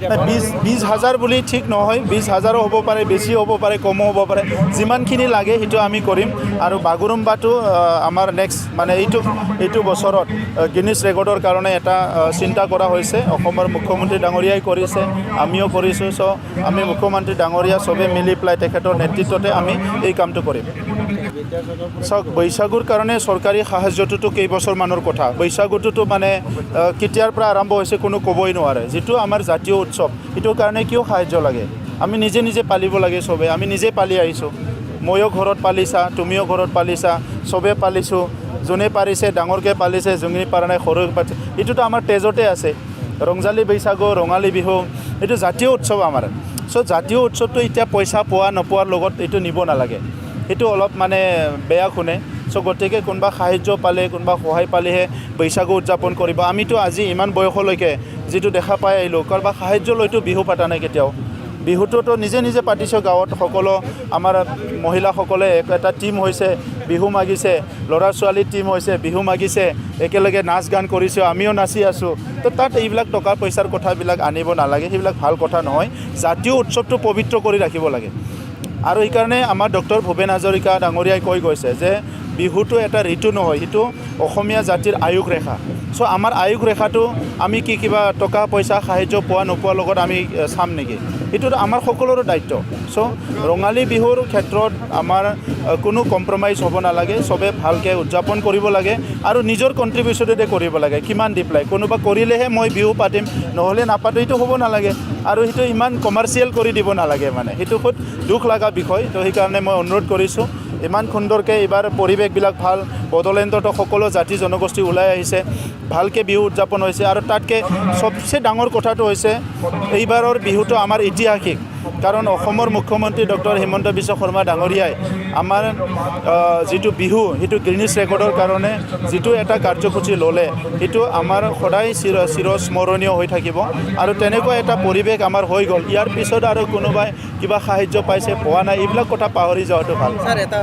20,000 বুলি ঠিক নহয় 20,000 হ'ব পাৰে বেছি হ'ব পাৰে কমো হ'ব পাৰে যিমানখিনি লাগে সেইটো আমি কৰিম আৰু বাগুৰুম্বাটো আমাৰ নেক্সট মানে এইটো বছৰত গিনিছ ৰেকৰ্ডৰ কাৰণে এটা চিন্তা কৰা হৈছে অসমৰ মুখ্যমন্ত্ৰী ডাঙৰীয়াই কৰিছে আমিও কৰিছোঁ চ' আমি মুখ্যমন্ত্ৰী ডাঙৰীয়া চবে মিলি পেলাই তেখেতৰ নেতৃত্বতে আমি এই কামটো কৰিম চাওক বৈশাগুৰ কাৰণে চৰকাৰী সাহায্যটোতো কেইবছৰমানৰ কথা বৈশাগুটোতো মানে কেতিয়াৰ পৰা আৰম্ভ হৈছে কোনো ক'বই নোৱাৰে যিটো আমাৰ জাতীয় উৎসৱ এইটোৰ কাৰণে কিয় সাহায্য লাগে আমি নিজে নিজে পালিব লাগে চবে আমি নিজে পালি আহিছোঁ ময়ো ঘৰত পালিছা তুমিও ঘৰত পালিছা চবে পালিছোঁ যোনে পাৰিছে ডাঙৰকৈ পালিছে যোনে পৰা নাই সৰুকৈ পালিছে এইটোতো আমাৰ তেজতে আছে ৰংজালী বৈশাগু ৰঙালী বিহু এইটো জাতীয় উৎসৱ আমাৰ চ' জাতীয় উৎসৱটো এতিয়া পইচা পোৱা নোপোৱাৰ লগত এইটো নিব নালাগে সেইটো অলপ মানে বেয়া শুনে চ' গতিকে কোনোবা সাহায্য পালে কোনোবা সহায় পালেহে বৈশাগু উদযাপন কৰিব আমিতো আজি ইমান বয়সলৈকে যিটো দেখা পাই আহিলোঁ কাৰোবাৰ সাহায্য লৈতো বিহু পতা নাই কেতিয়াও বিহুটোতো নিজে নিজে পাতিছোঁ গাঁৱত সকলো আমাৰ মহিলাসকলে এটা টীম হৈছে বিহু মাগিছে ল'ৰা ছোৱালীৰ টীম হৈছে বিহু মাগিছে একেলগে নাচ গান কৰিছোঁ আমিও নাচি আছোঁ তো তাত এইবিলাক টকা পইচাৰ কথাবিলাক আনিব নালাগে সেইবিলাক ভাল কথা নহয় জাতীয় উৎসৱটো পবিত্ৰ কৰি ৰাখিব লাগে আৰু সেইকাৰণে আমাৰ ডক্টৰ ভূপেন হাজৰিকা ডাঙৰীয়াই কৈ গৈছে যে বিহুটো এটা ঋতু নহয় সেইটো অসমীয়া জাতিৰ আয়ুস ৰেখা চ' আমাৰ আয়ুস ৰেখাটো আমি কিবা টকা পইচা সাহায্য পোৱা নোপোৱাৰ লগত আমি চাম নেকি এইটো আমাৰ সকলোৰে দায়িত্ব চ' ৰঙালী বিহুৰ ক্ষেত্ৰত আমাৰ কোনো কম্প্ৰমাইজ হ'ব নালাগে চবে ভালকৈ উদযাপন কৰিব লাগে আৰু নিজৰ কণ্ট্ৰিবিউশ্যনতে কৰিব লাগে কিমান দি পেলাই কোনোবা কৰিলেহে মই বিহু পাতিম নহ'লে নাপাতো এইটো হ'ব নালাগে আৰু সেইটো ইমান কমাৰ্চিয়েল কৰি দিব নালাগে মানে সেইটো খুব দুখ লগা বিষয় তো সেইকাৰণে মই অনুৰোধ কৰিছোঁ ইমান সুন্দৰকৈ এইবাৰ পৰিৱেশবিলাক ভাল বড়োলেণ্ডতো সকলো জাতি জনগোষ্ঠী ওলাই আহিছে ভালকৈ বিহু উদযাপন হৈছে আৰু তাতকৈ চবচে ডাঙৰ কথাটো হৈছে এইবাৰৰ বিহুটো আমাৰ ঐতিহাসিক কাৰণ অসমৰ মুখ্যমন্ত্ৰী ডক্টৰ হিমন্ত বিশ্ব শৰ্মা ডাঙৰীয়াই আমাৰ যিটো বিহু সেইটো গিনিছ ৰেকৰ্ডৰ কাৰণে যিটো এটা কাৰ্যসূচী ল'লে সেইটো আমাৰ সদায় চিৰস্মৰণীয় হৈ থাকিব আৰু তেনেকুৱা এটা পৰিৱেশ আমাৰ হৈ গ'ল ইয়াৰ পিছত আৰু কোনোবাই কিবা সাহায্য পাইছে পোৱা নাই এইবিলাক কথা পাহৰি যোৱাটো ভাল ছাৰ এটা